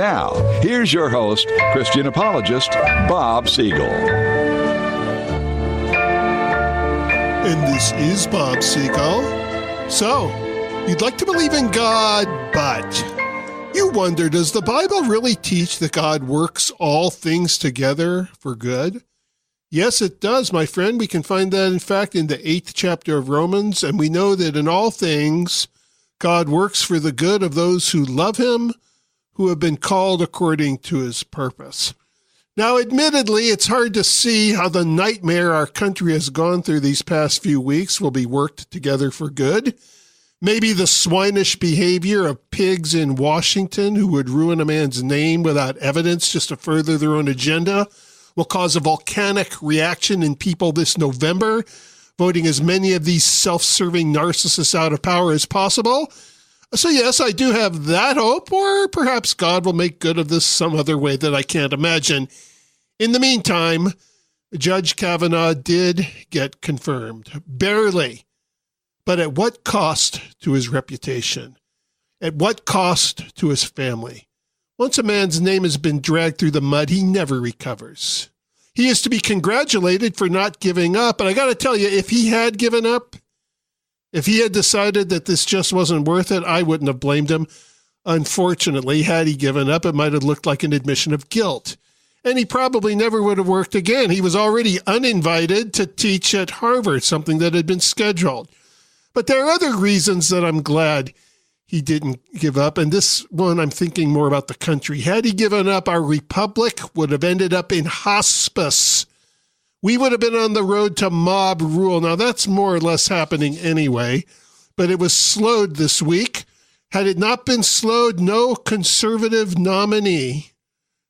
Now, here's your host, Christian apologist, Bob Siegel. And this is Bob Siegel. So, you'd like to believe in God, but you wonder, does the Bible really teach that God works all things together for good? Yes, it does, my friend. We can find that, in fact, in the 8th chapter of Romans, and we know that in all things, God works for the good of those who love him, who have been called according to his purpose. Now, admittedly, it's hard to see how the nightmare our country has gone through these past few weeks will be worked together for good. Maybe the swinish behavior of pigs in Washington who would ruin a man's name without evidence just to further their own agenda will cause a volcanic reaction in people this November, voting as many of these self-serving narcissists out of power as possible. So yes, I do have that hope, or perhaps God will make good of this some other way that I can't imagine. In the meantime, Judge Kavanaugh did get confirmed. Barely. But at what cost to his reputation? At what cost to his family? Once a man's name has been dragged through the mud, he never recovers. He is to be congratulated for not giving up. And I got to tell you, if he had given up, if he had decided that this just wasn't worth it, I wouldn't have blamed him. Unfortunately, had he given up, it might have looked like an admission of guilt. And he probably never would have worked again. He was already uninvited to teach at Harvard, something that had been scheduled. But there are other reasons that I'm glad he didn't give up. And this one, I'm thinking more about the country. Had he given up, our republic would have ended up in hospice. We would have been on the road to mob rule. Now, that's more or less happening anyway, but it was slowed this week. Had it not been slowed, no conservative nominee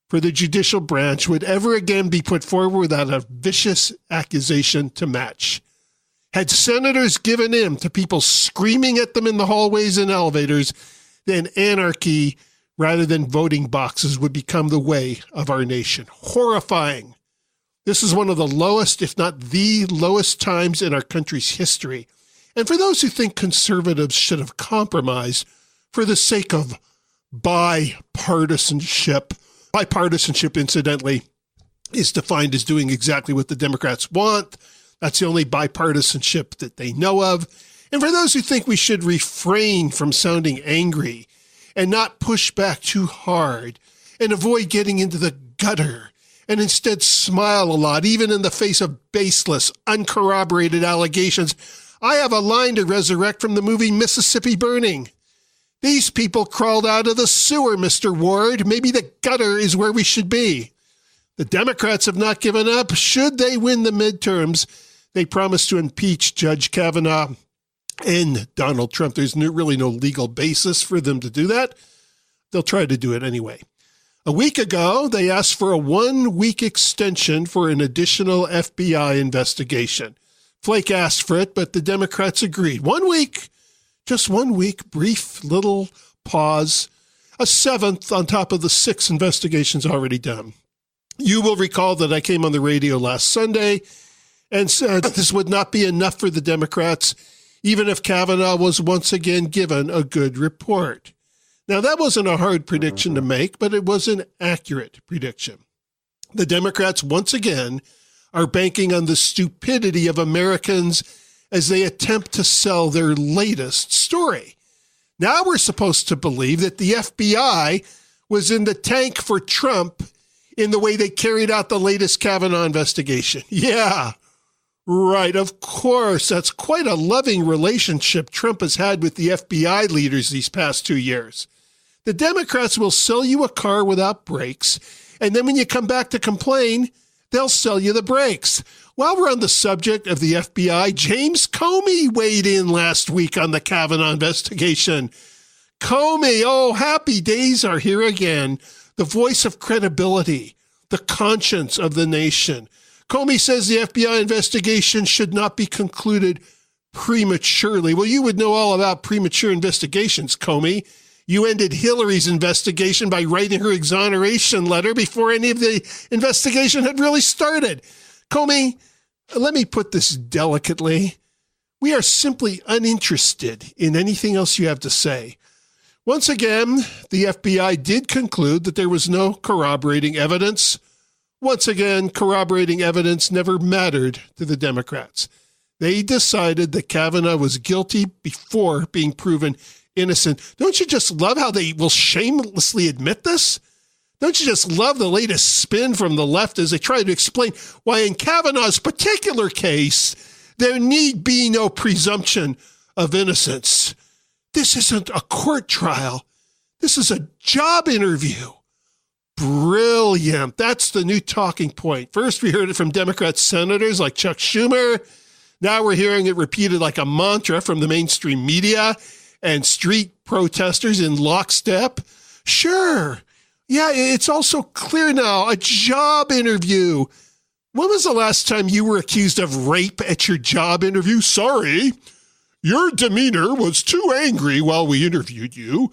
for the judicial branch would ever again be put forward without a vicious accusation to match. Had senators given in to people screaming at them in the hallways and elevators, then anarchy rather than voting boxes would become the way of our nation. Horrifying. This is one of the lowest, if not the lowest times in our country's history. And for those who think conservatives should have compromised for the sake of bipartisanship, incidentally, is defined as doing exactly what the Democrats want. That's the only bipartisanship that they know of. And for those who think we should refrain from sounding angry and not push back too hard and avoid getting into the gutter and instead smile a lot, even in the face of baseless, uncorroborated allegations, I have a line to resurrect from the movie Mississippi Burning. These people crawled out of the sewer, Mr. Ward. Maybe the gutter is where we should be. The Democrats have not given up. Should they win the midterms, they promised to impeach Judge Kavanaugh and Donald Trump. There's really no legal basis for them to do that. They'll try to do it anyway. A week ago, they asked for a 1-week extension for an additional FBI investigation. Flake asked for it, but the Democrats agreed. 1 week, just 1 week, brief little pause, a 7th on top of the 6 investigations already done. You will recall that I came on the radio last Sunday and said this would not be enough for the Democrats, even if Kavanaugh was once again given a good report. Now, that wasn't a hard prediction to make, but it was an accurate prediction. The Democrats, once again, are banking on the stupidity of Americans as they attempt to sell their latest story. Now we're supposed to believe that the FBI was in the tank for Trump in the way they carried out the latest Kavanaugh investigation. Yeah, right, of course. That's quite a loving relationship Trump has had with the FBI leaders these past 2 years. The Democrats will sell you a car without brakes, and then when you come back to complain, they'll sell you the brakes. While we're on the subject of the FBI, James Comey weighed in last week on the Kavanaugh investigation. Comey, oh, happy days are here again. The voice of credibility, the conscience of the nation. Comey says the FBI investigation should not be concluded prematurely. Well, you would know all about premature investigations, Comey. You ended Hillary's investigation by writing her exoneration letter before any of the investigation had really started. Comey, let me put this delicately. We are simply uninterested in anything else you have to say. Once again, the FBI did conclude that there was no corroborating evidence. Once again, corroborating evidence never mattered to the Democrats. They decided that Kavanaugh was guilty before being proven innocent. Don't you just love how they will shamelessly admit this? Don't you just love the latest spin from the left as they try to explain why in Kavanaugh's particular case, there need be no presumption of innocence? This isn't a court trial. This is a job interview. Brilliant. That's the new talking point. First, we heard it from Democrat senators like Chuck Schumer. Now we're hearing it repeated like a mantra from the mainstream media and street protesters in lockstep. Sure. Yeah, it's also clear now. A job interview. When was the last time you were accused of rape at your job interview? Sorry. Your demeanor was too angry while we interviewed you,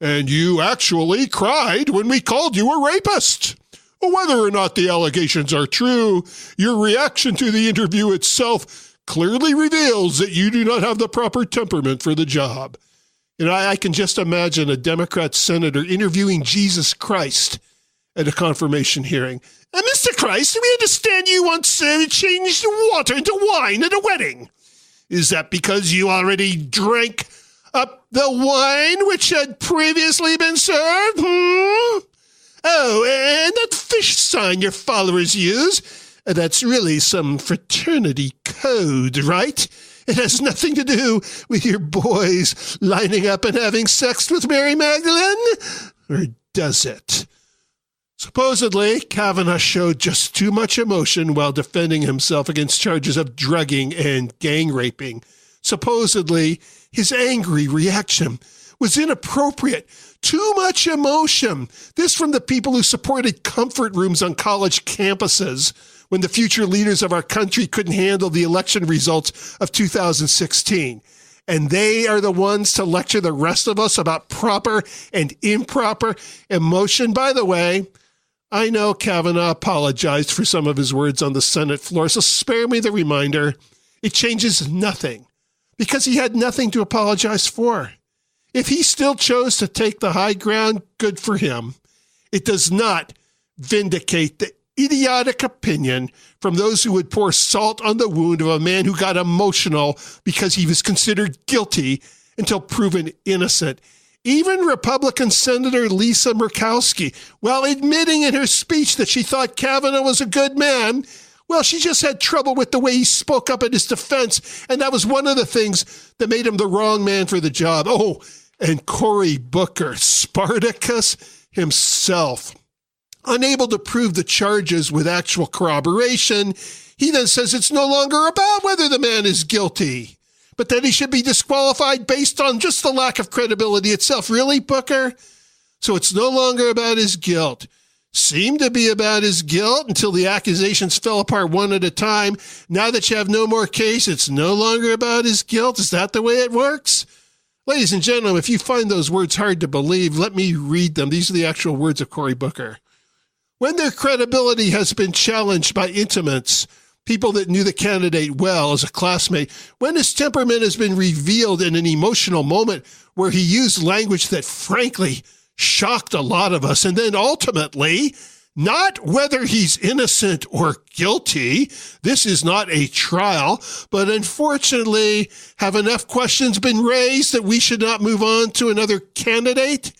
and you actually cried when we called you a rapist. Whether or not the allegations are true, your reaction to the interview itself clearly reveals that you do not have the proper temperament for the job. And I can just imagine a Democrat senator interviewing Jesus Christ at a confirmation hearing. Mr. Christ, we understand you once changed water into wine at a wedding. Is that because you already drank up the wine which had previously been served? Oh, and that fish sign your followers use, that's really some fraternity code, right? It has nothing to do with your boys lining up and having sex with Mary Magdalene? Or does it? Supposedly, Kavanaugh showed just too much emotion while defending himself against charges of drugging and gang raping. Supposedly, his angry reaction was inappropriate. Too much emotion. This from the people who supported comfort rooms on college campuses when the future leaders of our country couldn't handle the election results of 2016. And they are the ones to lecture the rest of us about proper and improper emotion. By the way, I know Kavanaugh apologized for some of his words on the Senate floor, so spare me the reminder. It changes nothing because he had nothing to apologize for. If he still chose to take the high ground, good for him. It does not vindicate the idiotic opinion from those who would pour salt on the wound of a man who got emotional because he was considered guilty until proven innocent. Even Republican Senator Lisa Murkowski, while admitting in her speech that she thought Kavanaugh was a good man, well, she just had trouble with the way he spoke up in his defense, and that was one of the things that made him the wrong man for the job. Oh, and Cory Booker, Spartacus himself, unable to prove the charges with actual corroboration, he then says it's no longer about whether the man is guilty, but that he should be disqualified based on just the lack of credibility itself. Really, Booker? So it's no longer about his guilt. Seemed to be about his guilt until the accusations fell apart one at a time. Now that you have no more case, it's no longer about his guilt. Is that the way it works? Ladies and gentlemen, if you find those words hard to believe, let me read them. These are the actual words of Cory Booker. When their credibility has been challenged by intimates, people that knew the candidate well as a classmate, when his temperament has been revealed in an emotional moment where he used language that frankly shocked a lot of us, and then ultimately, not whether he's innocent or guilty, this is not a trial, but unfortunately, have enough questions been raised that we should not move on to another candidate?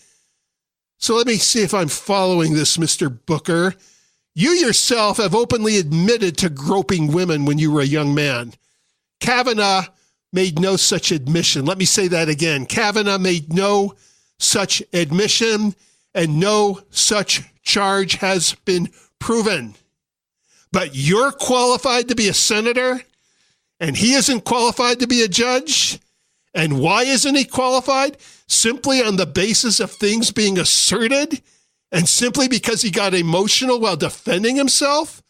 So let me see if I'm following this, Mr. Booker. You yourself have openly admitted to groping women when you were a young man. Kavanaugh made no such admission. Let me say that again. Kavanaugh made no such admission, and no such charge has been proven. But you're qualified to be a senator, and he isn't qualified to be a judge. And why isn't he qualified? Simply on the basis of things being asserted, and simply because he got emotional while defending himself?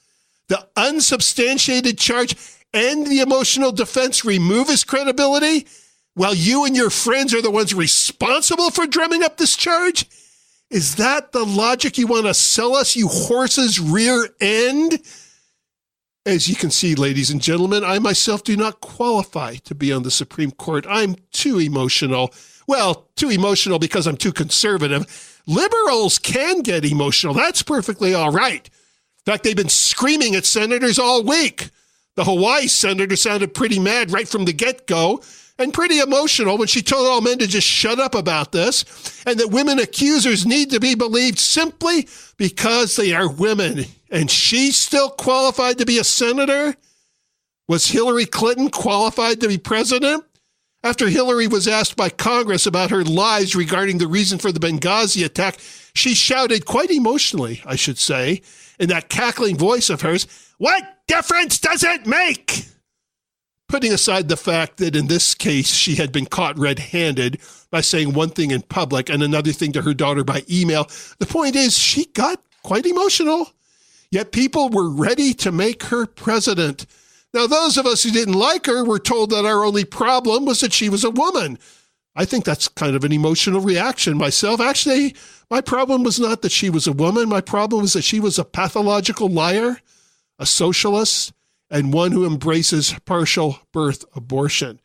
The unsubstantiated charge and the emotional defense remove his credibility, while you and your friends are the ones responsible for drumming up this charge? Is that the logic you want to sell us, you horse's rear end? As you can see, ladies and gentlemen, I myself do not qualify to be on the Supreme Court. I'm too emotional. Well, too emotional because I'm too conservative. Liberals can get emotional. That's perfectly all right. In fact, they've been screaming at senators all week. The Hawaii senator sounded pretty mad right from the get-go and pretty emotional when she told all men to just shut up about this and that women accusers need to be believed simply because they are women. And she's still qualified to be a senator? Was Hillary Clinton qualified to be president? After Hillary was asked by Congress about her lies regarding the reason for the Benghazi attack, she shouted quite emotionally, I should say, in that cackling voice of hers, "What difference does it make?" Putting aside the fact that in this case she had been caught red-handed by saying one thing in public and another thing to her daughter by email, the point is she got quite emotional. Yet people were ready to make her president. Now, those of us who didn't like her were told that our only problem was that she was a woman. I think that's kind of an emotional reaction myself. Actually, my problem was not that she was a woman. My problem was that she was a pathological liar, a socialist, and one who embraces partial birth abortion.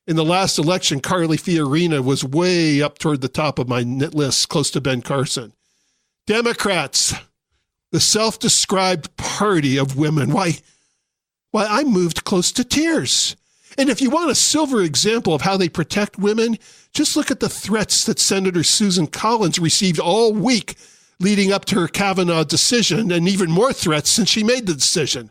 In the last election, Carly Fiorina was way up toward the top of my list, close to Ben Carson. Democrats, the self-described party of women. Why, I moved close to tears. And if you want a silver example of how they protect women, just look at the threats that Senator Susan Collins received all week leading up to her Kavanaugh decision, and even more threats since she made the decision.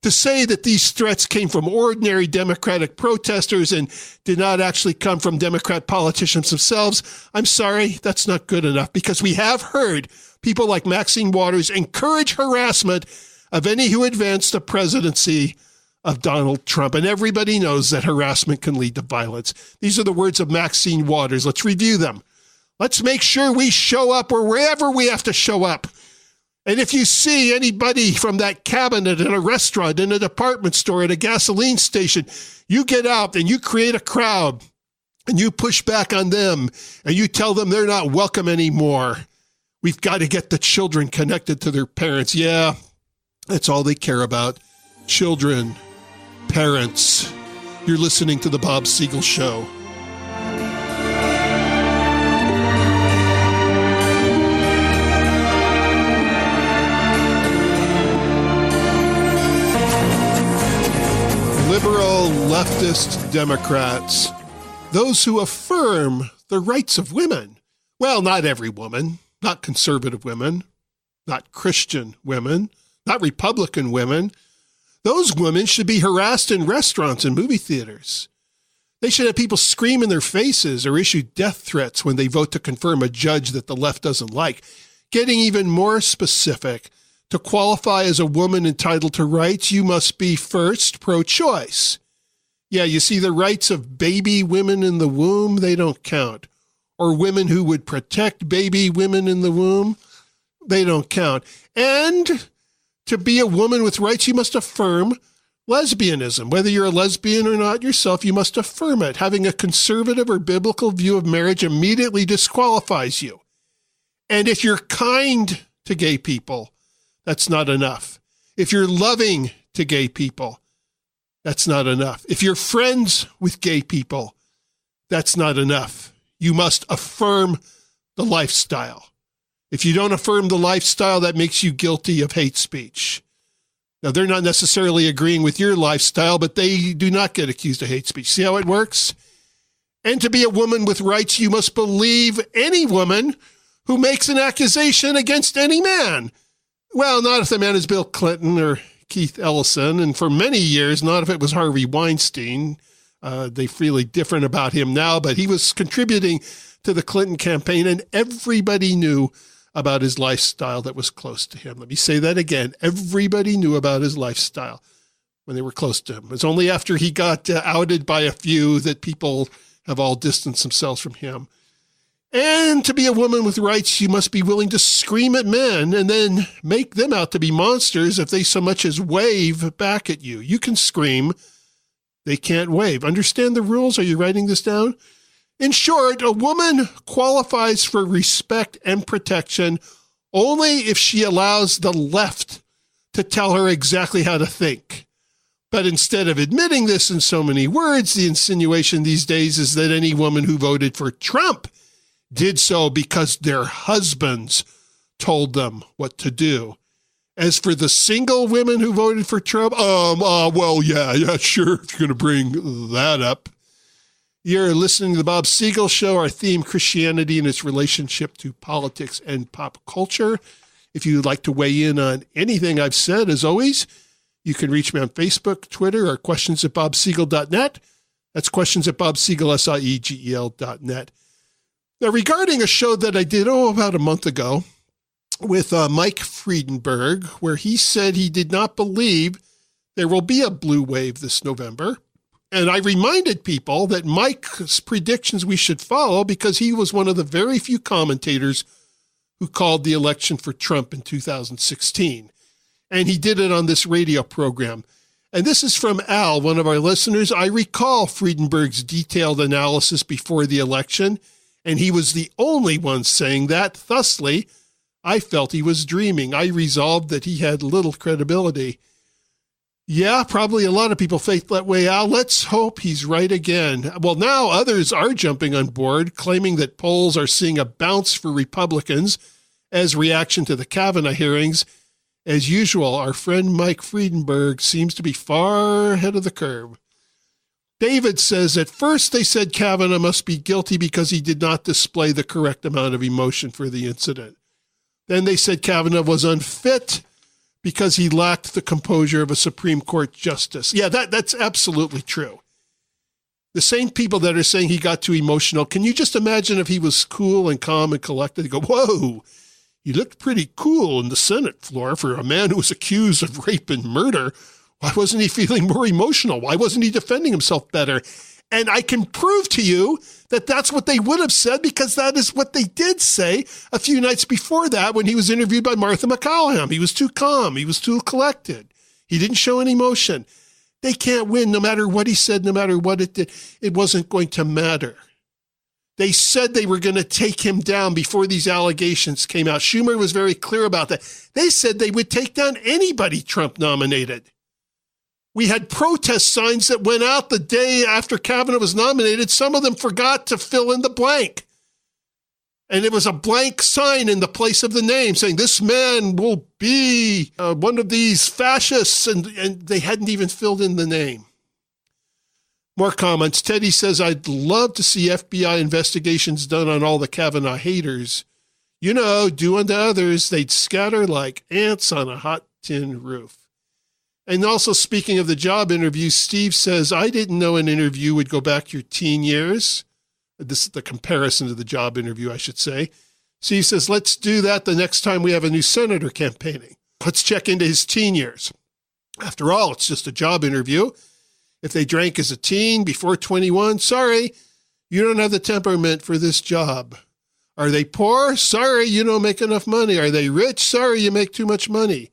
To say that these threats came from ordinary Democratic protesters and did not actually come from Democrat politicians themselves, I'm sorry, that's not good enough, because we have heard people like Maxine Waters encourage harassment of any who advance the presidency of Donald Trump. And everybody knows that harassment can lead to violence. These are the words of Maxine Waters. Let's review them. Let's make sure we show up or wherever we have to show up. And if you see anybody from that cabinet in a restaurant, in a department store, at a gasoline station, you get out and you create a crowd and you push back on them and you tell them they're not welcome anymore. We've got to get the children connected to their parents. Yeah, that's all they care about. Children, parents. You're listening to The Bob Siegel Show. Liberal leftist Democrats, those who affirm the rights of women. Well, not every woman, not conservative women, not Christian women, not Republican women. Those women should be harassed in restaurants and movie theaters. They should have people scream in their faces or issue death threats when they vote to confirm a judge that the left doesn't like. Getting even more specific, to qualify as a woman entitled to rights, you must be first pro-choice. Yeah, you see, the rights of baby women in the womb, they don't count. Or women who would protect baby women in the womb, they don't count. And to be a woman with rights, you must affirm lesbianism. Whether you're a lesbian or not yourself, you must affirm it. Having a conservative or biblical view of marriage immediately disqualifies you. And if you're kind to gay people, that's not enough. If you're loving to gay people, that's not enough. If you're friends with gay people, that's not enough. You must affirm the lifestyle. If you don't affirm the lifestyle, that makes you guilty of hate speech. Now, they're not necessarily agreeing with your lifestyle, but they do not get accused of hate speech. See how it works? And to be a woman with rights, you must believe any woman who makes an accusation against any man. Well, not if the man is Bill Clinton or Keith Ellison, and for many years, not if it was Harvey Weinstein. They feel different about him now, but he was contributing to the Clinton campaign, and everybody knew about his lifestyle that was close to him. Let me say that again. Everybody knew about his lifestyle when they were close to him. It's only after he got outed by a few that people have all distanced themselves from him. And to be a woman with rights, you must be willing to scream at men and then make them out to be monsters if they so much as wave back at you. You can scream. They can't wave. Understand the rules? Are you writing this down? In short, a woman qualifies for respect and protection only if she allows the left to tell her exactly how to think. But instead of admitting this in so many words, the insinuation these days is that any woman who voted for Trump did so because their husbands told them what to do. As for the single women who voted for Trump, well, yeah, sure, if you're going to bring that up. You're listening to the Bob Siegel Show, our theme, Christianity and its relationship to politics and pop culture. If you'd like to weigh in on anything I've said, as always, you can reach me on Facebook, Twitter, or questions@bobsiegel.net. That's questions@bobsiegel.net. Now, regarding a show that I did, about a month ago with Mike Friedenberg, where he said he did not believe there will be a blue wave this November. And I reminded people that Mike's predictions we should follow because he was one of the very few commentators who called the election for Trump in 2016. And he did it on this radio program. And this is from Al, one of our listeners. I recall Friedenberg's detailed analysis before the election, and he was the only one saying that. Thusly, I felt he was dreaming. I resolved that he had little credibility. Yeah, probably a lot of people felt that way, Al. Let's hope he's right again. Well, now others are jumping on board, claiming that polls are seeing a bounce for Republicans as reaction to the Kavanaugh hearings. As usual, our friend Mike Friedenberg seems to be far ahead of the curve. David says, at first they said Kavanaugh must be guilty because he did not display the correct amount of emotion for the incident. Then they said Kavanaugh was unfit because he lacked the composure of a Supreme Court justice. Yeah, that's absolutely true. The same people that are saying he got too emotional, can you just imagine if he was cool and calm and collected? They go, whoa, you looked pretty cool in the Senate floor for a man who was accused of rape and murder. Why wasn't he feeling more emotional? Why wasn't he defending himself better? And I can prove to you that that's what they would have said because that is what they did say a few nights before that when he was interviewed by Martha McCallum. He was too calm. He was too collected. He didn't show any emotion. They can't win no matter what he said, no matter what it did. It wasn't going to matter. They said they were going to take him down before these allegations came out. Schumer was very clear about that. They said they would take down anybody Trump nominated. We had protest signs that went out the day after Kavanaugh was nominated. Some of them forgot to fill in the blank. And it was a blank sign in the place of the name saying, this man will be one of these fascists. And they hadn't even filled in the name. More comments. Teddy says, I'd love to see FBI investigations done on all the Kavanaugh haters. You know, do unto others, they'd scatter like ants on a hot tin roof. And also, speaking of the job interview, Steve says, I didn't know an interview would go back your teen years. This is the comparison to the job interview, I should say. Steve says, let's do that the next time we have a new senator campaigning. Let's check into his teen years. After all, it's just a job interview. If they drank as a teen before 21, sorry, you don't have the temperament for this job. Are they poor? Sorry, you don't make enough money. Are they rich? Sorry, you make too much money.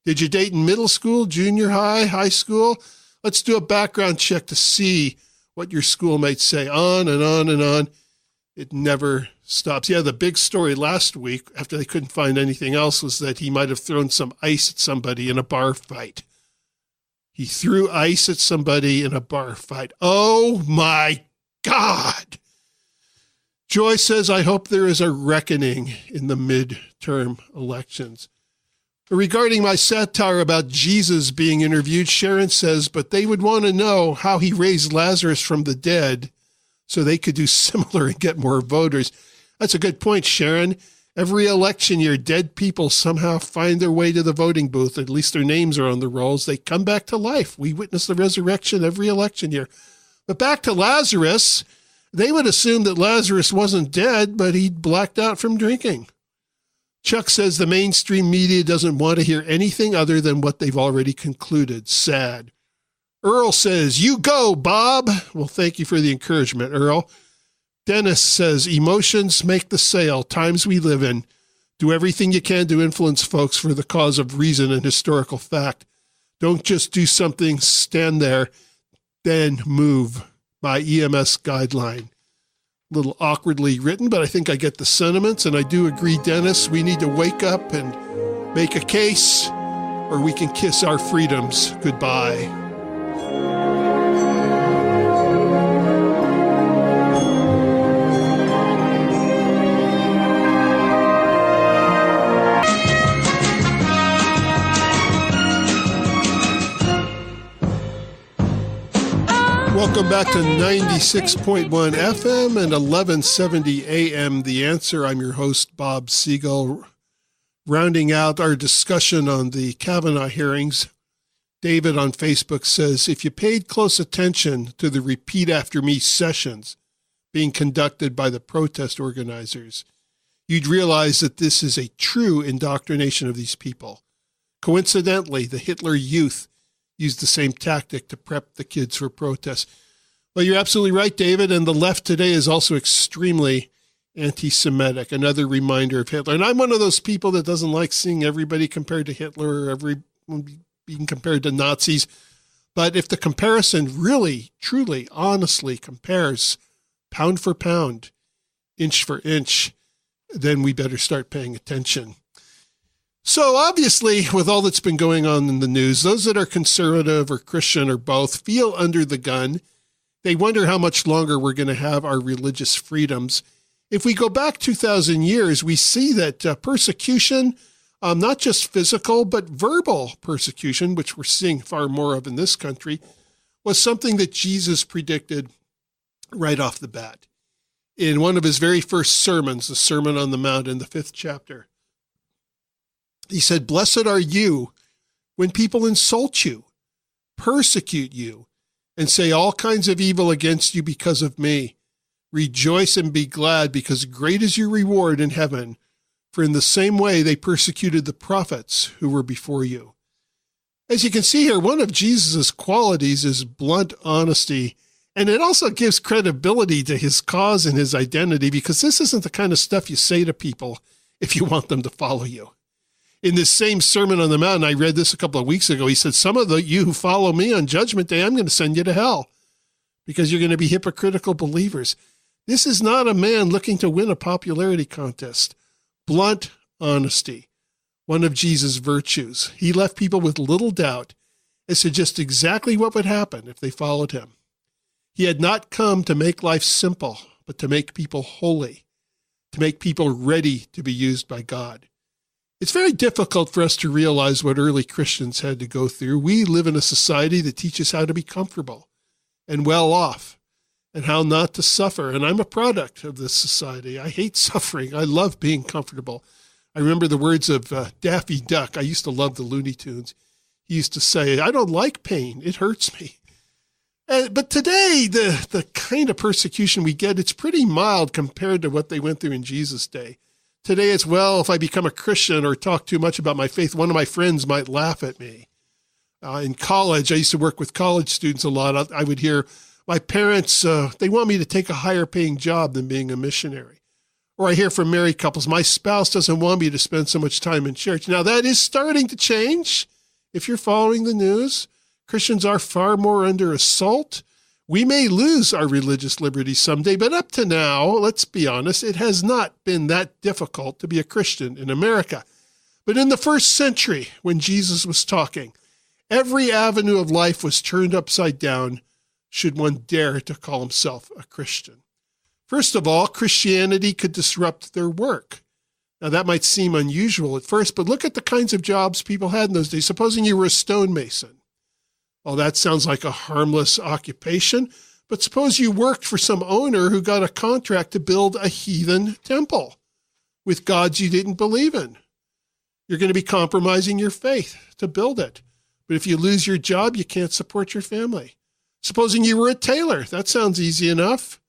Did you date in middle school, junior high, high school? Let's do a background check to see what your schoolmates say. On and on and on. It never stops. Yeah, the big story last week, after they couldn't find anything else, was that he might have thrown some ice at somebody in a bar fight. He threw ice at somebody in a bar fight. Oh, my God. Joy says, I hope there is a reckoning in the midterm elections. Regarding my satire about Jesus being interviewed, Sharon says, but they would want to know how he raised Lazarus from the dead so they could do similar and get more voters. That's a good point, Sharon. Every election year, dead people somehow find their way to the voting booth. At least their names are on the rolls. They come back to life. We witness the resurrection every election year. But back to Lazarus, they would assume that Lazarus wasn't dead, but he'd blacked out from drinking. Chuck says the mainstream media doesn't want to hear anything other than what they've already concluded. Sad. Earl says, you go, Bob. Well, thank you for the encouragement, Earl. Dennis says, emotions make the sale. Times we live in. Do everything you can to influence folks for the cause of reason and historical fact. Don't just do something, stand there, then move. By EMS guideline. A little awkwardly written, but I think I get the sentiments, and I do agree, Dennis, we need to wake up and make a case, or we can kiss our freedoms goodbye. Welcome back to 96.1 FM and 1170 AM. The Answer. I'm your host, Bob Siegel. Rounding out our discussion on the Kavanaugh hearings, David on Facebook says, if you paid close attention to the repeat after me sessions being conducted by the protest organizers, you'd realize that this is a true indoctrination of these people. Coincidentally, the Hitler Youth used the same tactic to prep the kids for protests. Well, you're absolutely right, David, and the left today is also extremely anti-Semitic, another reminder of Hitler. And I'm one of those people that doesn't like seeing everybody compared to Hitler or everyone being compared to Nazis. But if the comparison really, truly, honestly compares pound for pound, inch for inch, then we better start paying attention. So obviously, with all that's been going on in the news, those that are conservative or Christian or both feel under the gun. They wonder how much longer we're going to have our religious freedoms. If we go back 2,000 years, we see that persecution, not just physical, but verbal persecution, which we're seeing far more of in this country, was something that Jesus predicted right off the bat. In one of his very first sermons, the Sermon on the Mount in the 5th chapter, he said, "Blessed are you when people insult you, persecute you, and say all kinds of evil against you because of me. Rejoice and be glad, because great is your reward in heaven. For in the same way they persecuted the prophets who were before you." As you can see here, one of Jesus' qualities is blunt honesty, and it also gives credibility to his cause and his identity, because this isn't the kind of stuff you say to people if you want them to follow you. In this same Sermon on the Mount, I read this a couple of weeks ago, he said, some of you who follow me on Judgment Day, I'm going to send you to hell because you're going to be hypocritical believers. This is not a man looking to win a popularity contest. Blunt honesty, one of Jesus' virtues. He left people with little doubt as to just exactly what would happen if they followed him. He had not come to make life simple, but to make people holy, to make people ready to be used by God. It's very difficult for us to realize what early Christians had to go through. We live in a society that teaches how to be comfortable and well off and how not to suffer. And I'm a product of this society. I hate suffering. I love being comfortable. I remember the words of Daffy Duck. I used to love the Looney Tunes. He used to say, "I don't like pain. It hurts me." But today, the kind of persecution we get, it's pretty mild compared to what they went through in Jesus' day. Today it's, well, if I become a Christian or talk too much about my faith, one of my friends might laugh at me. In college, I used to work with college students a lot. I would hear, my parents, they want me to take a higher paying job than being a missionary. Or I hear from married couples, my spouse doesn't want me to spend so much time in church. Now that is starting to change. If you're following the news, Christians are far more under assault. We may lose our religious liberty someday, but up to now, let's be honest, it has not been that difficult to be a Christian in America. But in the first century, when Jesus was talking, every avenue of life was turned upside down should one dare to call himself a Christian. First of all, Christianity could disrupt their work. Now, that might seem unusual at first, but look at the kinds of jobs people had in those days. Supposing you were a stonemason. Well, that sounds like a harmless occupation, but suppose you worked for some owner who got a contract to build a heathen temple with gods you didn't believe in. You're going to be compromising your faith to build it. But if you lose your job, you can't support your family. Supposing you were a tailor. That sounds easy enough.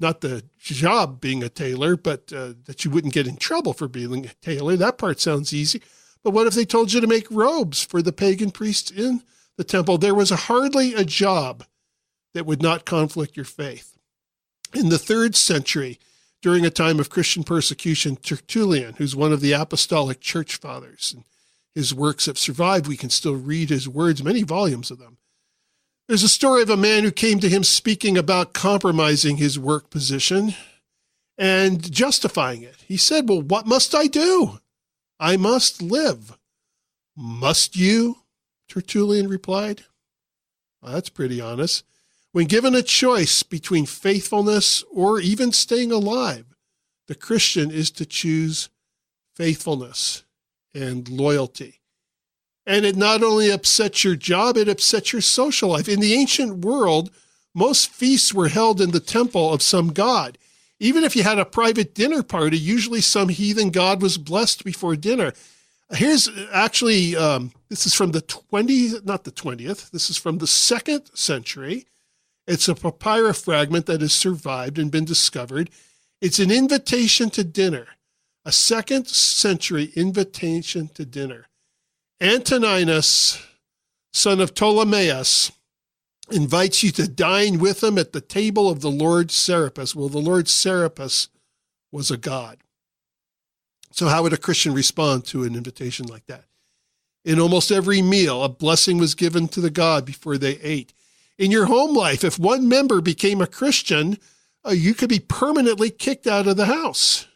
Not the job being a tailor, but that you wouldn't get in trouble for being a tailor. That part sounds easy. But what if they told you to make robes for the pagan priests in the temple? There was hardly a job that would not conflict your faith. In the 3rd century, during a time of Christian persecution, Tertullian, who's one of the apostolic church fathers, and his works have survived, we can still read his words, many volumes of them. There's a story of a man who came to him speaking about compromising his work position and justifying it. He said, "Well, what must I do? I must live." "Must you?" Tertullian replied. Well, that's pretty honest. When given a choice between faithfulness or even staying alive, the Christian is to choose faithfulness and loyalty. And it not only upsets your job, it upsets your social life. In the ancient world, most feasts were held in the temple of some god. Even if you had a private dinner party, usually some heathen god was blessed before dinner. Here's actually, this is from the 20th, not the 20th, this is from the 2nd century. It's a papyrus fragment that has survived and been discovered. It's an invitation to dinner, a 2nd century invitation to dinner. Antoninus, son of Ptolemaeus, invites you to dine with him at the table of the Lord Serapis. Well, the Lord Serapis was a god. So how would a Christian respond to an invitation like that? In almost every meal, a blessing was given to the god before they ate. In your home life, if one member became a Christian, you could be permanently kicked out of the house.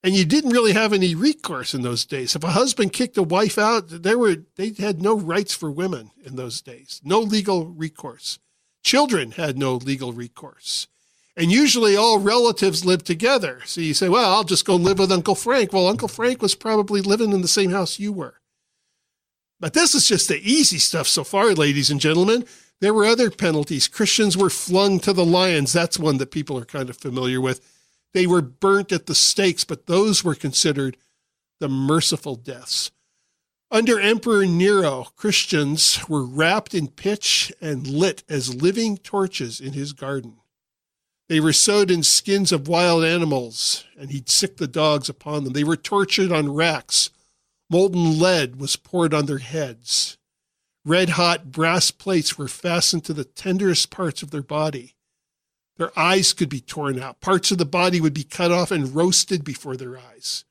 And you didn't really have any recourse in those days. If a husband kicked a wife out, they had no rights for women in those days, no legal recourse. Children had no legal recourse. And usually all relatives lived together. So you say, well, I'll just go live with Uncle Frank. Well, Uncle Frank was probably living in the same house you were. But this is just the easy stuff so far, ladies and gentlemen. There were other penalties. Christians were flung to the lions. That's one that people are kind of familiar with. They were burnt at the stakes, but those were considered the merciful deaths. Under Emperor Nero, Christians were wrapped in pitch and lit as living torches in his garden. They were sewed in skins of wild animals, and he'd sick the dogs upon them. They were tortured on racks. Molten lead was poured on their heads. Red-hot brass plates were fastened to the tenderest parts of their body. Their eyes could be torn out. Parts of the body would be cut off and roasted before their eyes.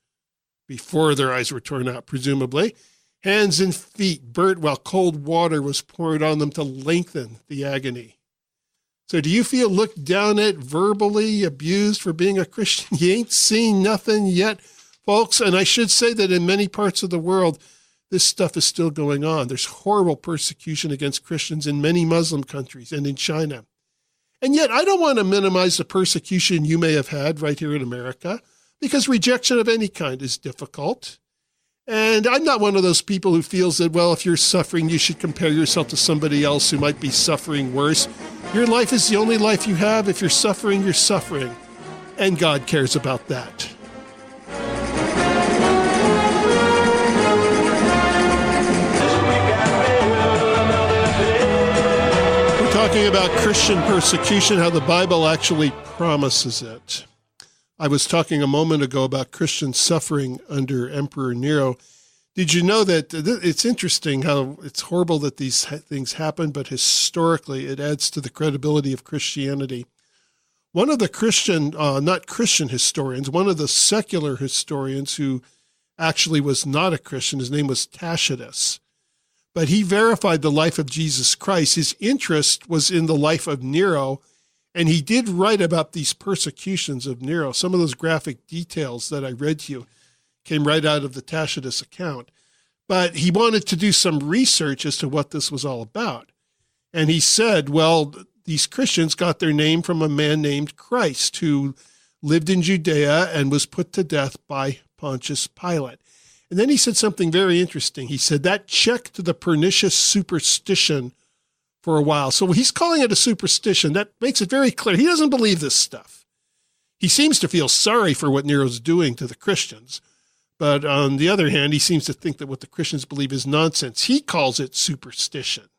Before their eyes were torn out, presumably. Hands and feet burnt while cold water was poured on them to lengthen the agony. So do you feel looked down at, verbally abused for being a Christian? You ain't seen nothing yet, folks. And I should say that in many parts of the world, this stuff is still going on. There's horrible persecution against Christians in many Muslim countries and in China. And yet, I don't want to minimize the persecution you may have had right here in America, because rejection of any kind is difficult. And I'm not one of those people who feels that, well, if you're suffering, you should compare yourself to somebody else who might be suffering worse. Your life is the only life you have. If you're suffering, you're suffering. And God cares about that. Talking about Christian persecution, how the Bible actually promises it. I was talking a moment ago about Christian suffering under Emperor Nero. Did you know that it's interesting how it's horrible that these things happen, but historically it adds to the credibility of Christianity. One of the not Christian historians, one of the secular historians who actually was not a Christian, his name was Tacitus. But he verified the life of Jesus Christ. His interest was in the life of Nero, and he did write about these persecutions of Nero. Some of those graphic details that I read to you came right out of the Tacitus account. But he wanted to do some research as to what this was all about. And he said, well, these Christians got their name from a man named Christ who lived in Judea and was put to death by Pontius Pilate. And then he said something very interesting. He said that checked the pernicious superstition for a while. So he's calling it a superstition. That makes it very clear. He doesn't believe this stuff. He seems to feel sorry for what Nero's doing to the Christians. But on the other hand, he seems to think that what the Christians believe is nonsense. He calls it superstition.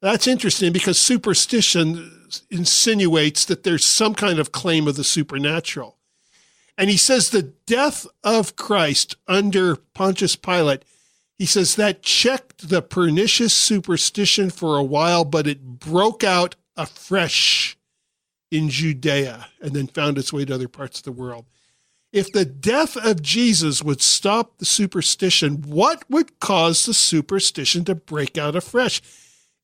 That's interesting because superstition insinuates that there's some kind of claim of the supernatural. And he says the death of Christ under Pontius Pilate, he says that checked the pernicious superstition for a while, but it broke out afresh in Judea and then found its way to other parts of the world. If the death of Jesus would stop the superstition, what would cause the superstition to break out afresh?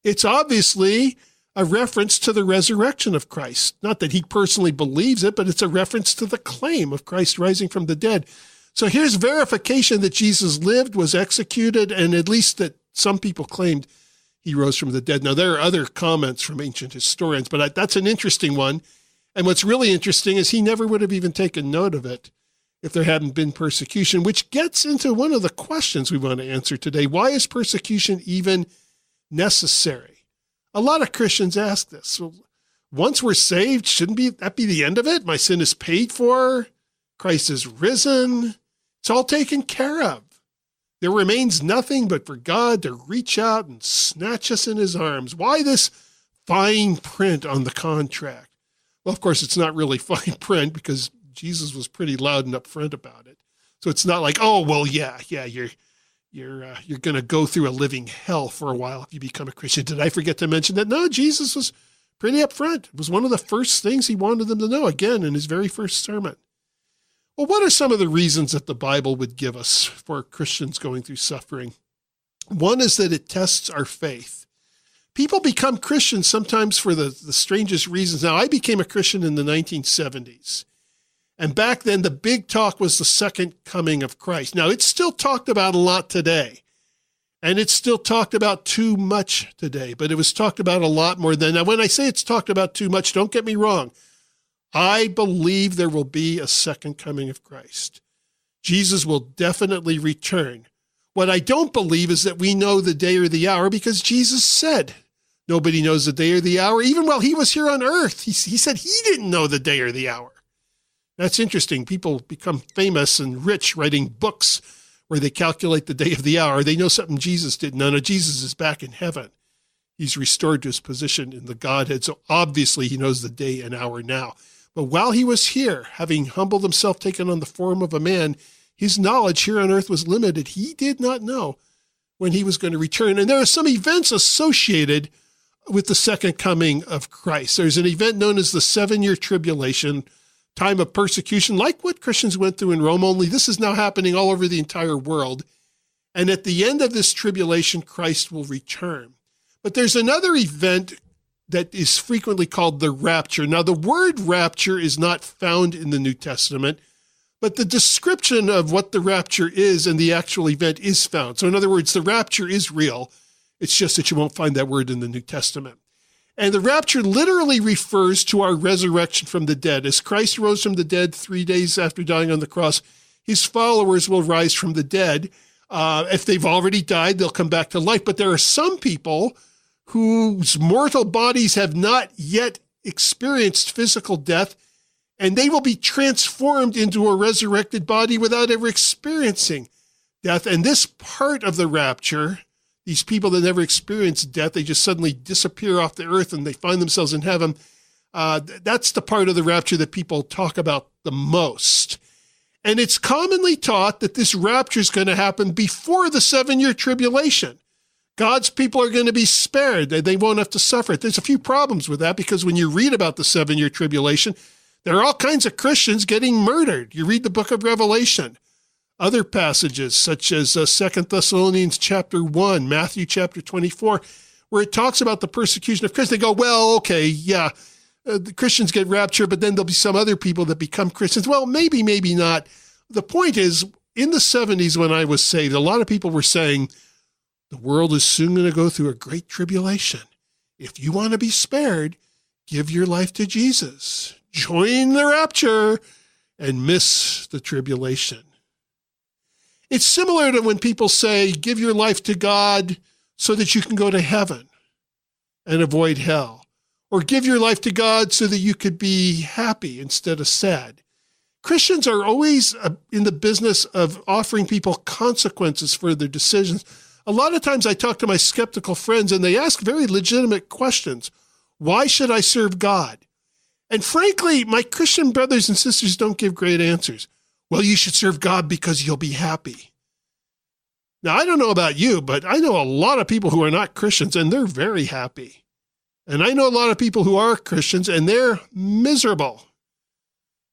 It's obviously a reference to the resurrection of Christ. Not that he personally believes it, but it's a reference to the claim of Christ rising from the dead. So here's verification that Jesus lived, was executed, and at least that some people claimed he rose from the dead. Now, there are other comments from ancient historians, but that's an interesting one. And what's really interesting is he never would have even taken note of it if there hadn't been persecution, which gets into one of the questions we want to answer today. Why is persecution even necessary? A lot of Christians ask this. Well, once we're saved, shouldn't that be the end of it? My sin is paid for. Christ is risen. It's all taken care of. There remains nothing but for God to reach out and snatch us in his arms. Why this fine print on the contract? Well, of course, it's not really fine print because Jesus was pretty loud and upfront about it. So it's not like, oh, well, yeah, you're going to go through a living hell for a while if you become a Christian. Did I forget to mention that? No, Jesus was pretty upfront. It was one of the first things he wanted them to know, again, in his very first sermon. Well, what are some of the reasons that the Bible would give us for Christians going through suffering? One is that it tests our faith. People become Christians sometimes for the strangest reasons. Now, I became a Christian in the 1970s. And back then, the big talk was the second coming of Christ. Now, it's still talked about a lot today. And it's still talked about too much today. But it was talked about a lot more then. Now, when I say it's talked about too much, don't get me wrong. I believe there will be a second coming of Christ. Jesus will definitely return. What I don't believe is that we know the day or the hour because Jesus said nobody knows the day or the hour. Even while he was here on earth, he said he didn't know the day or the hour. That's interesting. People become famous and rich writing books where they calculate the day of the hour. They know something Jesus did. None of Jesus is back in heaven. He's restored to his position in the Godhead. So obviously he knows the day and hour now. But while he was here, having humbled himself, taken on the form of a man, his knowledge here on earth was limited. He did not know when he was going to return. And there are some events associated with the second coming of Christ. There's an event known as the 7-year tribulation, time of persecution, like what Christians went through in Rome, only this is now happening all over the entire world. And at the end of this tribulation, Christ will return. But there's another event that is frequently called the rapture. Now, the word rapture is not found in the New Testament, but the description of what the rapture is and the actual event is found. So in other words, the rapture is real. It's just that you won't find that word in the New Testament. And the rapture literally refers to our resurrection from the dead. As Christ rose from the dead 3 days after dying on the cross, his followers will rise from the dead. If they've already died, they'll come back to life. But there are some people whose mortal bodies have not yet experienced physical death, and they will be transformed into a resurrected body without ever experiencing death. And this part of the rapture, these people that never experience death, they just suddenly disappear off the earth and they find themselves in heaven. That's the part of the rapture that people talk about the most. And it's commonly taught that this rapture is going to happen before the 7-year tribulation. God's people are going to be spared. They won't have to suffer it. There's a few problems with that because when you read about the 7-year tribulation, there are all kinds of Christians getting murdered. You read the book of Revelation. Other passages such as 2 Thessalonians chapter 1, Matthew chapter 24, where it talks about the persecution of Christians. They go, well, okay, yeah, the Christians get raptured, but then there'll be some other people that become Christians. Well, maybe, maybe not. The point is, in the 70s when I was saved, a lot of people were saying, the world is soon going to go through a great tribulation. If you want to be spared, give your life to Jesus. Join the rapture and miss the tribulation. It's similar to when people say, give your life to God so that you can go to heaven and avoid hell. Or give your life to God so that you could be happy instead of sad. Christians are always in the business of offering people consequences for their decisions. A lot of times I talk to my skeptical friends and they ask very legitimate questions. Why should I serve God? And frankly, my Christian brothers and sisters don't give great answers. Well, you should serve God because you'll be happy. Now, I don't know about you, but I know a lot of people who are not Christians and they're very happy. And I know a lot of people who are Christians and they're miserable.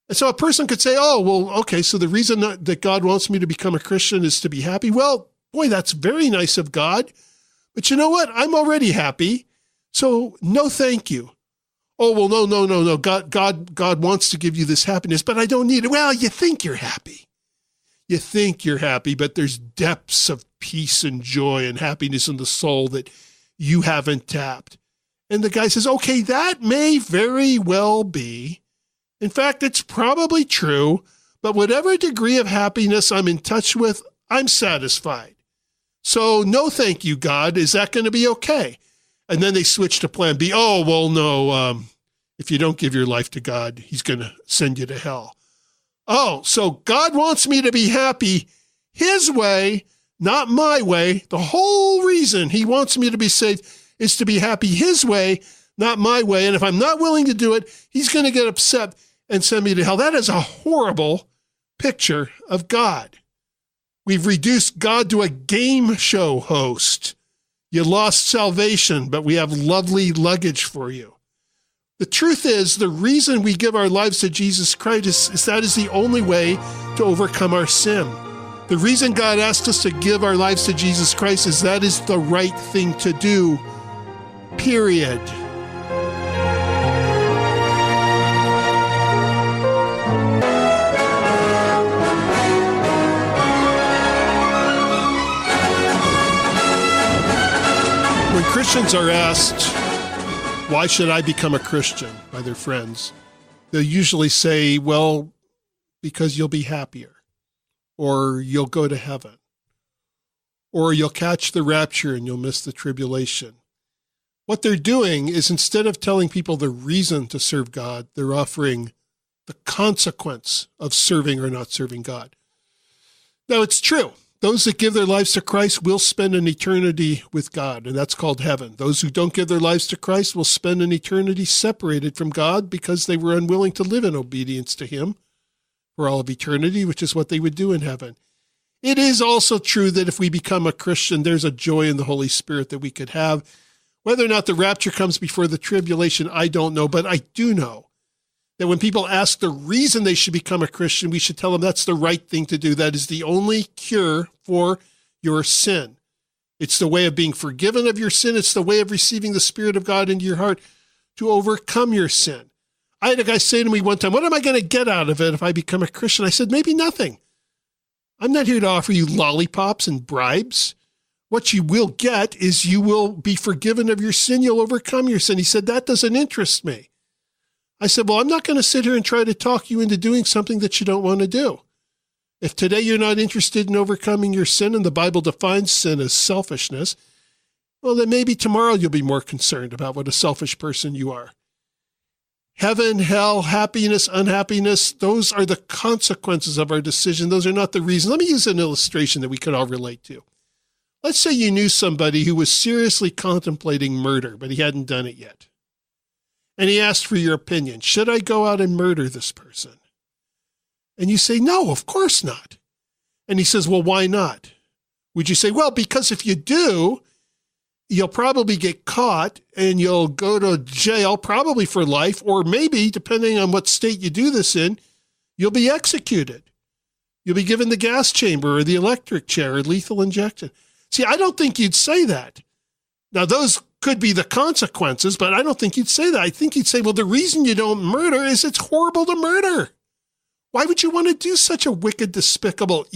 And so a person could say, oh, well, okay, so the reason that God wants me to become a Christian is to be happy. Well, boy, that's very nice of God. But you know what? I'm already happy. So no, thank you. Oh, well, no. God wants to give you this happiness, but I don't need it. Well, you think you're happy. You think you're happy, but there's depths of peace and joy and happiness in the soul that you haven't tapped. And the guy says, okay, that may very well be. In fact, it's probably true, but whatever degree of happiness I'm in touch with, I'm satisfied. So no, thank you, God. Is that going to be okay? And then they switch to plan B. Oh, well, no, if you don't give your life to God, he's going to send you to hell. Oh, so God wants me to be happy his way, not my way. The whole reason he wants me to be saved is to be happy his way, not my way. And if I'm not willing to do it, he's going to get upset and send me to hell. That is a horrible picture of God. We've reduced God to a game show host. You lost salvation, but we have lovely luggage for you. The truth is, the reason we give our lives to Jesus Christ is that is the only way to overcome our sin. The reason God asks us to give our lives to Jesus Christ is that is the right thing to do, period. When Christians are asked, why should I become a Christian by their friends, they'll usually say, well, because you'll be happier, or you'll go to heaven, or you'll catch the rapture and you'll miss the tribulation. What they're doing is instead of telling people the reason to serve God, they're offering the consequence of serving or not serving God. Now, it's true. Those that give their lives to Christ will spend an eternity with God, and that's called heaven. Those who don't give their lives to Christ will spend an eternity separated from God because they were unwilling to live in obedience to him for all of eternity, which is what they would do in heaven. It is also true that if we become a Christian, there's a joy in the Holy Spirit that we could have. Whether or not the rapture comes before the tribulation, I don't know, but I do know that when people ask the reason they should become a Christian, we should tell them that's the right thing to do. That is the only cure for your sin. It's the way of being forgiven of your sin. It's the way of receiving the Spirit of God into your heart to overcome your sin. I had a guy say to me one time, what am I going to get out of it if I become a Christian? I said, maybe nothing. I'm not here to offer you lollipops and bribes. What you will get is you will be forgiven of your sin. You'll overcome your sin. He said, that doesn't interest me. I said, well, I'm not going to sit here and try to talk you into doing something that you don't want to do. If today you're not interested in overcoming your sin, and the Bible defines sin as selfishness, well, then maybe tomorrow you'll be more concerned about what a selfish person you are. Heaven, hell, happiness, unhappiness, those are the consequences of our decision. Those are not the reason. Let me use an illustration that we could all relate to. Let's say you knew somebody who was seriously contemplating murder, but he hadn't done it yet. And he asked for your opinion. Should I go out and murder this person? And you say, no, of course not. And he says, well, why not? Would you say, well, because if you do, you'll probably get caught and you'll go to jail, probably for life, or maybe, depending on what state you do this in, you'll be executed. You'll be given the gas chamber or the electric chair or lethal injection. See, I don't think you'd say that. Now, those could be the consequences, but I don't think you'd say that. I think you'd say, well, the reason you don't murder is it's horrible to murder. Why would you want to do such a wicked, despicable,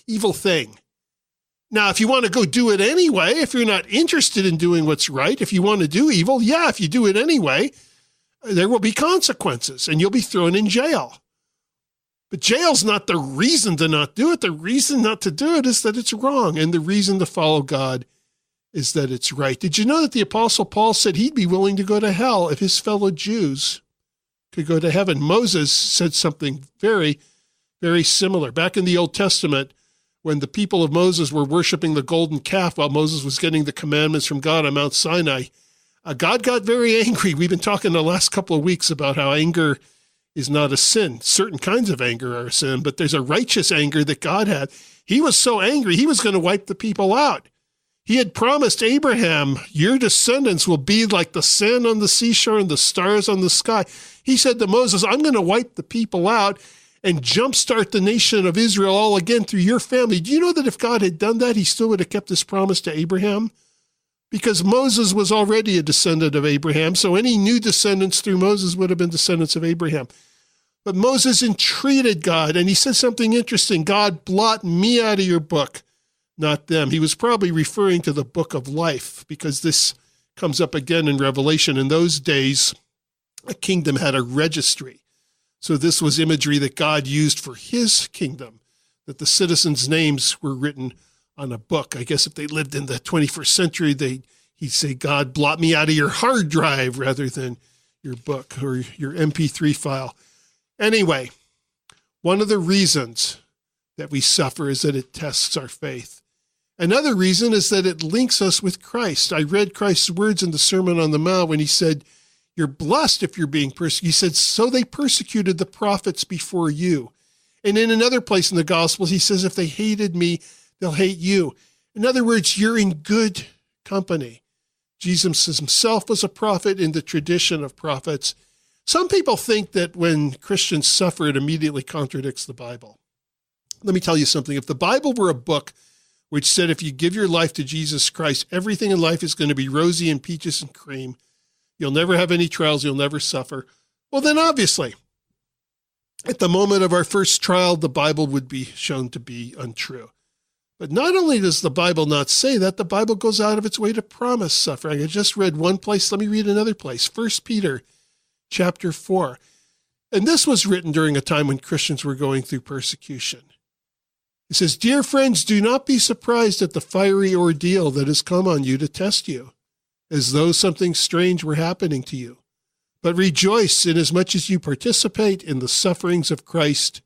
evil thing? Now, if you want to go do it anyway, if you're not interested in doing what's right, if you want to do evil, yeah, if you do it anyway, there will be consequences and you'll be thrown in jail. But jail's not the reason to not do it. The reason not to do it is that it's wrong. And the reason to follow God is that it's right. Did you know that the Apostle Paul said he'd be willing to go to hell if his fellow Jews could go to heaven? Moses said something very, very similar. Back in the Old Testament, when the people of Moses were worshiping the golden calf while Moses was getting the commandments from God on Mount Sinai, God got very angry. We've been talking the last couple of weeks about how anger is not a sin. Certain kinds of anger are a sin, but there's a righteous anger that God had. He was so angry, he was going to wipe the people out. He had promised Abraham, your descendants will be like the sand on the seashore and the stars on the sky. He said to Moses, I'm going to wipe the people out and jumpstart the nation of Israel all again through your family. Do you know that if God had done that, he still would have kept his promise to Abraham? Because Moses was already a descendant of Abraham, so any new descendants through Moses would have been descendants of Abraham. But Moses entreated God, and he said something interesting. God, blot me out of your book. not them. He was probably referring to the book of life, because this comes up again in Revelation. In those days, a kingdom had a registry. So this was imagery that God used for his kingdom, that the citizens' names were written on a book. I guess if they lived in the 21st century, he'd say, God, blot me out of your hard drive rather than your book or your MP3 file. Anyway, one of the reasons that we suffer is that it tests our faith. Another reason is that it links us with Christ. I read Christ's words in the Sermon on the Mount when he said, you're blessed if you're being persecuted. He said, so they persecuted the prophets before you. And in another place in the Gospels, he says, if they hated me, they'll hate you. In other words, you're in good company. Jesus himself was a prophet in the tradition of prophets. Some people think that when Christians suffer, it immediately contradicts the Bible. Let me tell you something. If the Bible were a book which said if you give your life to Jesus Christ, everything in life is going to be rosy and peaches and cream, you'll never have any trials, you'll never suffer, well, then obviously, at the moment of our first trial, the Bible would be shown to be untrue. But not only does the Bible not say that, the Bible goes out of its way to promise suffering. I just read one place. Let me read another place. 1 Peter chapter 4. And this was written during a time when Christians were going through persecution. It says, dear friends, do not be surprised at the fiery ordeal that has come on you to test you, as though something strange were happening to you. But rejoice inasmuch as you participate in the sufferings of Christ,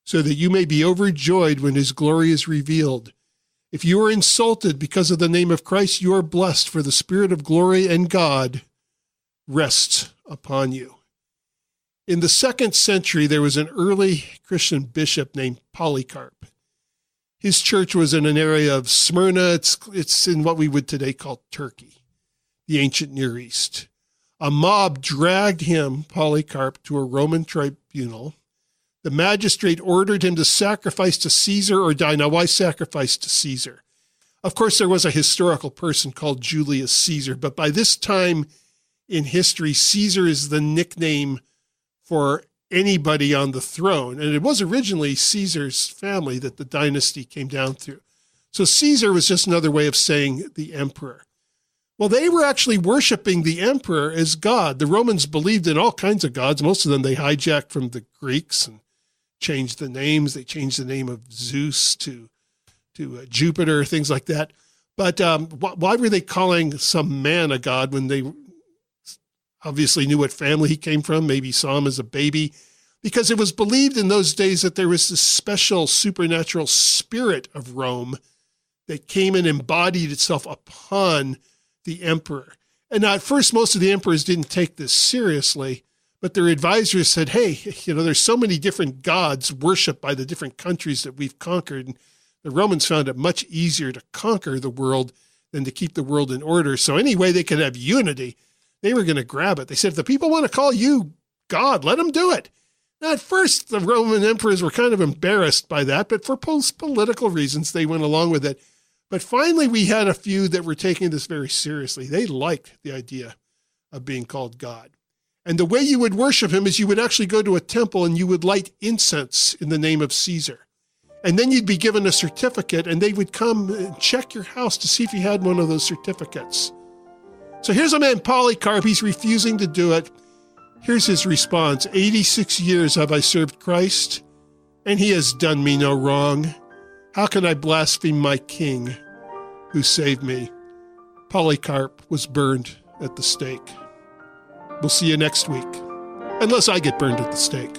so that you may be overjoyed when his glory is revealed. If you are insulted because of the name of Christ, you are blessed, for the Spirit of glory and God rests upon you. In the 2nd century, there was an early Christian bishop named Polycarp. His church was in an area of Smyrna. It's in what we would today call Turkey, the ancient Near East. A mob dragged him, Polycarp, to a Roman tribunal. The magistrate ordered him to sacrifice to Caesar or die. Now, why sacrifice to Caesar? Of course, there was a historical person called Julius Caesar, but by this time in history, Caesar is the nickname for anybody on the throne. And it was originally Caesar's family that the dynasty came down through. So Caesar was just another way of saying the emperor. Well, they were actually worshiping the emperor as God. The Romans believed in all kinds of gods. Most of them they hijacked from the Greeks and changed the names. They changed the name of Zeus to Jupiter, things like that. But why were they calling some man a god when they obviously knew what family he came from, maybe saw him as a baby? Because it was believed in those days that there was this special supernatural spirit of Rome that came and embodied itself upon the emperor. And now at first, most of the emperors didn't take this seriously, but their advisors said, hey, there's so many different gods worshipped by the different countries that we've conquered. And the Romans found it much easier to conquer the world than to keep the world in order. So any way they could have unity, they were going to grab it. They said, if the people want to call you God, let them do it. Now, at first, the Roman emperors were kind of embarrassed by that, but for political reasons, they went along with it. But finally, we had a few that were taking this very seriously. They liked the idea of being called God. And the way you would worship him is you would actually go to a temple and you would light incense in the name of Caesar. And then you'd be given a certificate, and they would come and check your house to see if you had one of those certificates. So here's a man, Polycarp. He's refusing to do it. Here's his response. 86 years have I served Christ, and he has done me no wrong. How can I blaspheme my king who saved me? Polycarp was burned at the stake. We'll see you next week, unless I get burned at the stake.